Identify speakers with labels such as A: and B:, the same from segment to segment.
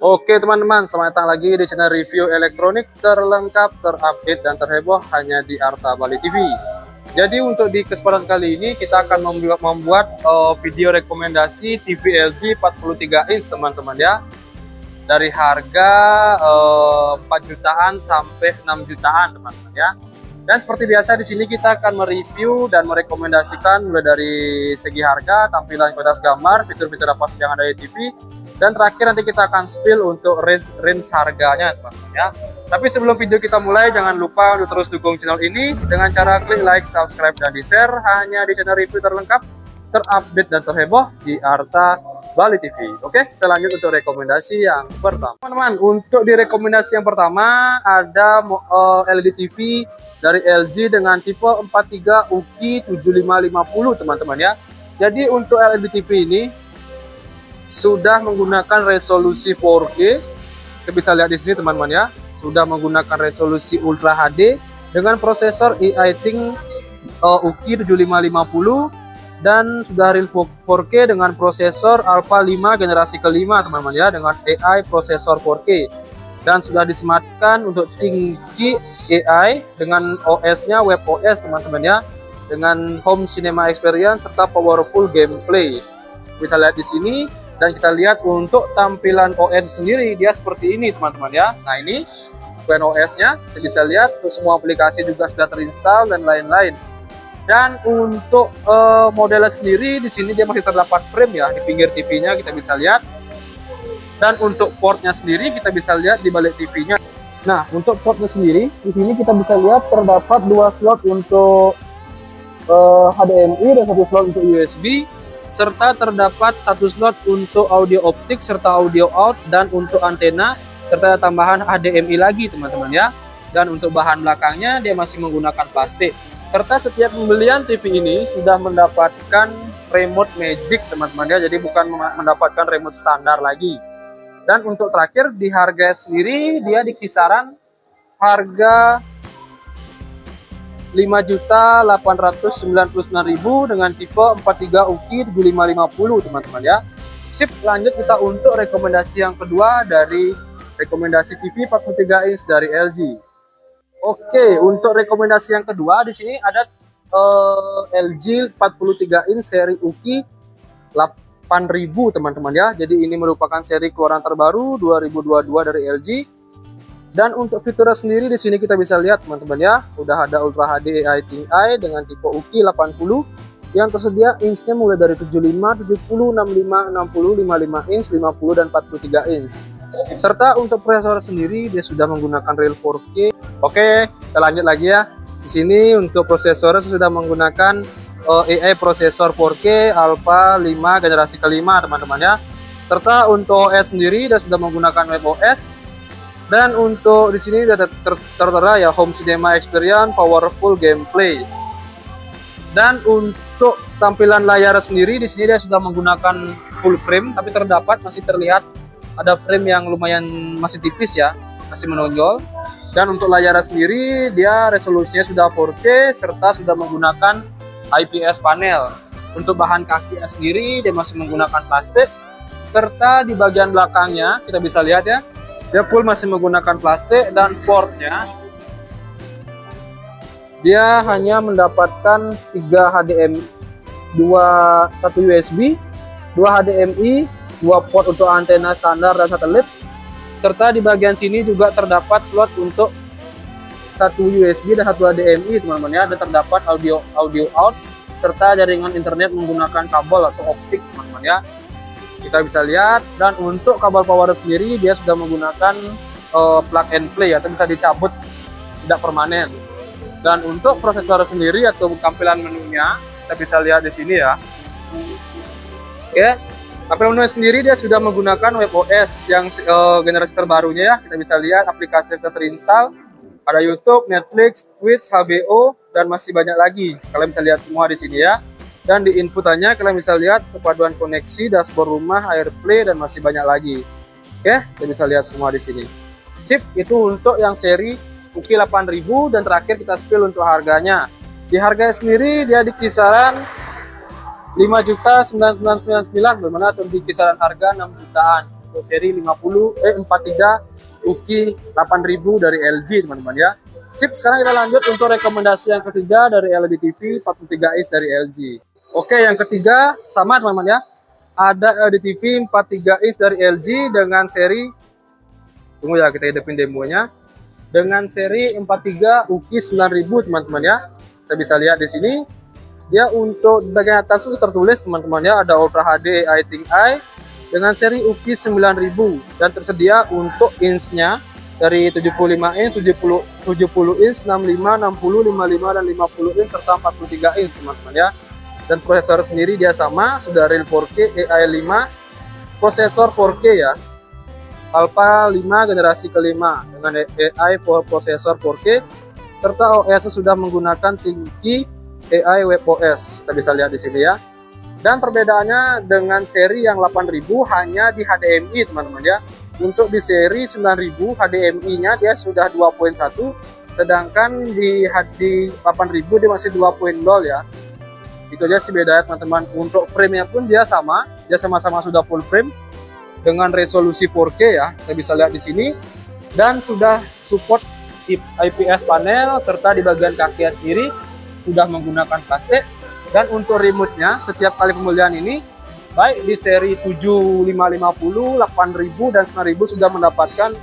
A: Oke teman-teman, selamat datang lagi di channel review elektronik terlengkap, terupdate, dan terheboh hanya di Arta Bali TV. Jadi untuk di kesempatan kali ini kita akan membuat video rekomendasi TV LG 43 inch teman-teman ya. Dari harga 4 jutaan sampai 6 jutaan teman-teman ya. Dan seperti biasa di sini kita akan mereview dan merekomendasikan mulai dari segi harga, tampilan kualitas gambar, fitur-fitur apa saja yang ada di TV. Dan terakhir nanti kita akan spill untuk range harganya teman-teman ya. Tapi sebelum video kita mulai, jangan lupa untuk terus dukung channel ini dengan cara klik like, subscribe, dan di-share hanya di channel review terlengkap, terupdate, dan terheboh di Arta Bali TV. Oke, kita lanjut untuk rekomendasi yang pertama. Teman-teman, untuk di rekomendasi yang pertama ada LED TV dari LG dengan tipe 43 UKI 7550 teman-teman ya. Jadi untuk LED TV ini sudah menggunakan resolusi 4K. Kita bisa lihat di sini teman-teman ya, sudah menggunakan resolusi Ultra HD dengan prosesor AI Think UKI 7550 dan sudah real 4K dengan prosesor Alpha 5 generasi kelima teman-teman ya, dengan AI prosesor 4K, dan sudah disematkan untuk tinggi AI dengan OS-nya WebOS teman-teman ya, dengan Home Cinema Experience serta powerful gameplay. Bisa lihat di sini. Dan kita lihat untuk tampilan OS sendiri dia seperti ini teman-teman ya. Nah ini OS-nya, kita bisa lihat semua aplikasi juga sudah terinstall dan lain-lain. Dan untuk modelnya sendiri di sini dia masih terdapat frame ya di pinggir TV-nya, kita bisa lihat. Dan untuk portnya sendiri kita bisa lihat di balik TV-nya. Nah untuk portnya sendiri di sini kita bisa lihat terdapat 2 slot untuk HDMI dan 1 slot untuk USB. Serta terdapat 1 slot untuk audio optik serta audio out, dan untuk antena serta tambahan HDMI lagi teman-teman ya. Dan untuk bahan belakangnya dia masih menggunakan plastik. Serta setiap pembelian TV ini sudah mendapatkan remote magic teman-teman ya, jadi bukan mendapatkan remote standar lagi. Dan untuk terakhir di harga sendiri dia di kisaran harga 5.899.000 dengan tipe 43 UKI 7550 teman-teman ya. Sip, lanjut kita untuk rekomendasi yang kedua dari rekomendasi TV 43 inch dari LG. Oke, untuk rekomendasi yang kedua di sini ada LG 43 inch seri UKI 8000 teman-teman ya. Jadi ini merupakan seri keluaran terbaru 2022 dari LG. Dan untuk fiturnya sendiri di sini kita bisa lihat teman-teman ya, udah ada Ultra HD AI Think Eye dengan tipe UKI 80 yang tersedia inch-nya mulai dari 75, 70, 65, 60, 55 inch, 50 dan 43 inch. Serta untuk prosesor sendiri dia sudah menggunakan real 4K. Oke, kita lanjut lagi ya. Di sini untuk prosesornya sudah menggunakan AI prosesor 4K Alpha 5 generasi kelima teman-teman ya. Serta untuk OS sendiri dia sudah menggunakan WebOS. Dan untuk di sini sudah tertera ya Home Cinema Experience, powerful gameplay. Dan untuk tampilan layar sendiri di sini dia sudah menggunakan full frame, tapi masih terlihat ada frame yang lumayan masih tipis ya, masih menonjol. Dan untuk layar sendiri dia resolusinya sudah 4K serta sudah menggunakan IPS panel. Untuk bahan kakinya sendiri dia masih menggunakan plastik, serta di bagian belakangnya kita bisa lihat ya, dia full masih menggunakan plastik. Dan portnya dia hanya mendapatkan 3 HDMI, 1 USB, 2 HDMI, 2 port untuk antena standar dan satelit. Serta di bagian sini juga terdapat slot untuk 1 USB dan 1 HDMI teman-teman ya. Dan terdapat audio out serta jaringan internet menggunakan kabel atau optik teman-teman ya. Kita bisa lihat. Dan untuk kabel power sendiri dia sudah menggunakan plug and play atau bisa dicabut, tidak permanen. Dan untuk prosesor sendiri atau tampilan menunya kita bisa lihat di sini ya. Oke, tampilan menu sendiri dia sudah menggunakan WebOS yang generasi terbarunya ya. Kita bisa lihat aplikasi yang terinstall, ada YouTube, Netflix, Twitch, HBO, dan masih banyak lagi. Kalian bisa lihat semua di sini ya. Dan di inputannya kalian bisa lihat kepaduan koneksi, dashboard rumah, AirPlay, dan masih banyak lagi. Oke, kita bisa lihat semua di sini. Sip, itu untuk yang seri UKI 8000. Dan terakhir kita spill untuk harganya. Di harga sendiri dia di kisaran 5.999.000, bermana atau di kisaran harga 6 jutaan. untuk seri 43 UKI 8000 dari LG teman-teman ya. Sip, sekarang kita lanjut untuk rekomendasi yang ketiga dari LED TV 43 inch dari LG. Oke, yang ketiga sama teman-teman ya. Ada LED TV 43 inch dari LG dengan seri, tunggu ya kita hidupin demonya, dengan seri 43 UKI 9000 teman-teman ya. Kita bisa lihat di sini. Dia untuk bagian atas itu tertulis teman-teman ya, ada Ultra HD AI Think Eye dengan seri UKI 9000 dan tersedia untuk inch-nya dari 75 inch, 70 inch, 65, 60, 55 dan 50 inch serta 43 inch teman-teman ya. Dan prosesor sendiri dia sama, sudah real 4K AI5, prosesor 4K ya. Alpha 5 generasi kelima dengan AI prosesor 4K serta OS sudah menggunakan tinggi AI WebOS. Kita bisa lihat di sini ya. Dan perbedaannya dengan seri yang 8000 hanya di HDMI teman-teman ya. Untuk di seri 9000 HDMI-nya dia sudah 2.1, sedangkan di 8000 dia masih 2.0 ya. Itu aja sih bedanya teman-teman. Untuk frame-nya pun dia sama, dia sama-sama sudah full frame dengan resolusi 4K ya. Kita bisa lihat di sini dan sudah support IPS panel serta di bagian kakinya sendiri sudah menggunakan plastik. Dan untuk remote-nya setiap kali pembelian ini baik di seri 7550, 8000 dan 9000 sudah mendapatkan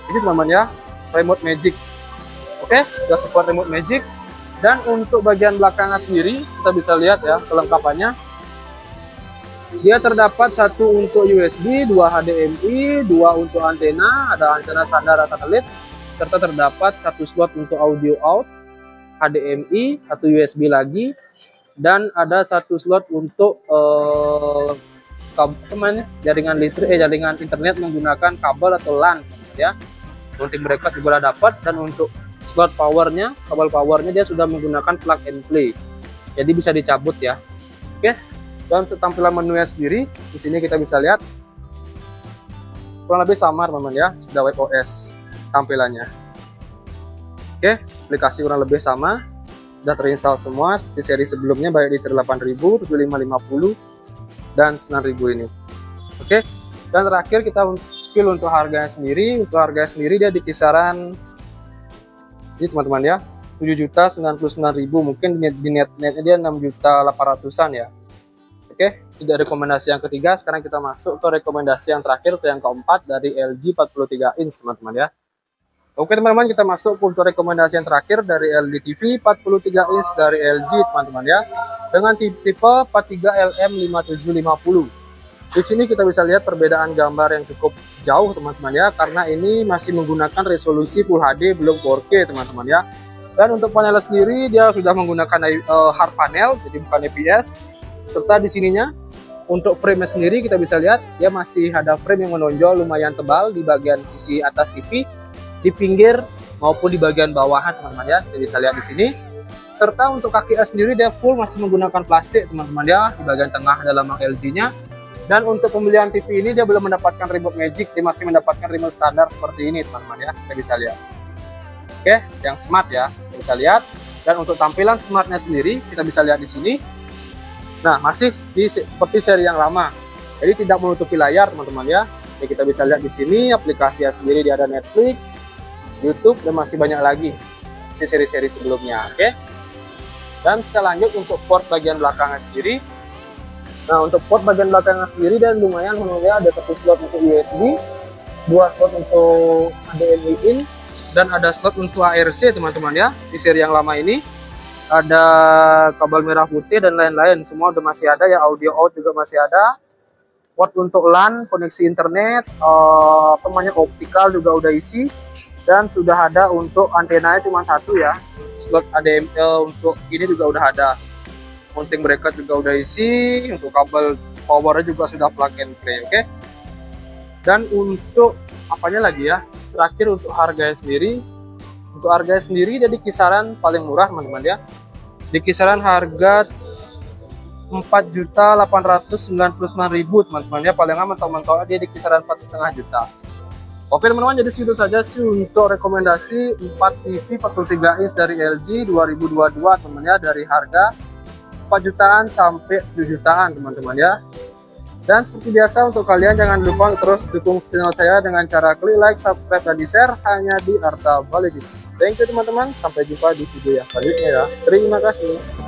A: ini teman-teman ya, remote magic. Oke, sudah support remote magic. Dan untuk bagian belakangnya sendiri kita bisa lihat ya kelengkapannya. Dia terdapat satu untuk USB, 2 HDMI, 2 untuk antena, ada antena standar atau satelit, serta terdapat satu slot untuk audio out, HDMI, satu USB lagi, dan ada satu slot untuk jaringan listrik, jaringan internet menggunakan kabel atau LAN ya. Mounting bracket juga dapat, dan untuk slot powernya, kabel powernya dia sudah menggunakan plug and play, jadi bisa dicabut ya. Oke, dan untuk tampilan menunya sendiri di sini kita bisa lihat kurang lebih sama teman-teman ya, sudah WebOS tampilannya. Oke, aplikasi kurang lebih sama, sudah terinstall semua seperti seri sebelumnya, baik di seri 8000, 7550 dan 9000 ini. Oke, dan terakhir kita spill untuk harganya sendiri. Untuk harganya sendiri dia di kisaran ini teman-teman ya, 7.099.000, mungkin di netnya dia 6.800-an ya. Oke, itu rekomendasi yang ketiga. Sekarang kita masuk ke rekomendasi yang terakhir, yang keempat dari LG 43 inch teman-teman ya. Oke teman-teman, kita masuk untuk rekomendasi yang terakhir dari LG TV 43 inch dari LG teman-teman ya, dengan tipe 43LM5750. Di sini kita bisa lihat perbedaan gambar yang cukup jauh teman-teman ya, karena ini masih menggunakan resolusi Full HD belum 4K teman-teman ya. Dan untuk panel sendiri dia sudah menggunakan hard panel, jadi bukan IPS. Serta di sininya untuk frame sendiri kita bisa lihat dia masih ada frame yang menonjol lumayan tebal di bagian sisi atas TV, di pinggir maupun di bagian bawah teman-teman ya. Kita bisa lihat di sini. Serta untuk kaki sendiri dia full masih menggunakan plastik teman-teman ya, di bagian tengah ada lambang LG-nya. Dan untuk pembelian TV ini dia belum mendapatkan remote magic, dia masih mendapatkan remote standar seperti ini teman-teman ya. Kita bisa lihat. Oke, yang smart ya, kita bisa lihat. Dan untuk tampilan smartnya sendiri kita bisa lihat di sini. Nah, masih seperti seri yang lama, jadi tidak menutupi layar teman-teman ya. Jadi kita bisa lihat di sini aplikasinya sendiri, dia ada Netflix, YouTube, dan masih banyak lagi di seri-seri sebelumnya. Oke, dan kita lanjut untuk port bagian belakangnya sendiri. Nah, untuk port bagian belakangnya sendiri dan lumayan menurutnya, ada satu slot untuk USB, 2 slot untuk HDMI in, dan ada slot untuk ARC teman-teman ya. Di seri yang lama ini ada kabel merah putih dan lain-lain, semua udah masih ada ya. Audio out juga masih ada. Port untuk LAN, koneksi internet, optikal juga udah isi, dan sudah ada untuk antenanya cuma satu ya. Slot HDMI untuk ini juga udah ada. Mounting bracket juga udah isi. Untuk kabel powernya juga sudah plug and play. Oke. Dan untuk apanya lagi ya? Terakhir untuk harganya sendiri. Untuk harganya sendiri jadi kisaran paling murah teman-teman ya, di kisaran harga 4.899.000 teman-teman ya. Paling mentok-mentok dia di kisaran 4,5 juta. Oke teman-teman, jadi segitu saja sih untuk rekomendasi 4 TV 43 inch dari LG 2022 teman-teman ya, dari harga 4 jutaan sampai 7 jutaan teman-teman ya. Dan seperti biasa untuk kalian jangan lupa terus dukung channel saya dengan cara klik like, subscribe, dan di-share hanya di Arta Bali TV. Thank you teman-teman, sampai jumpa di video yang selanjutnya ya. Terima kasih.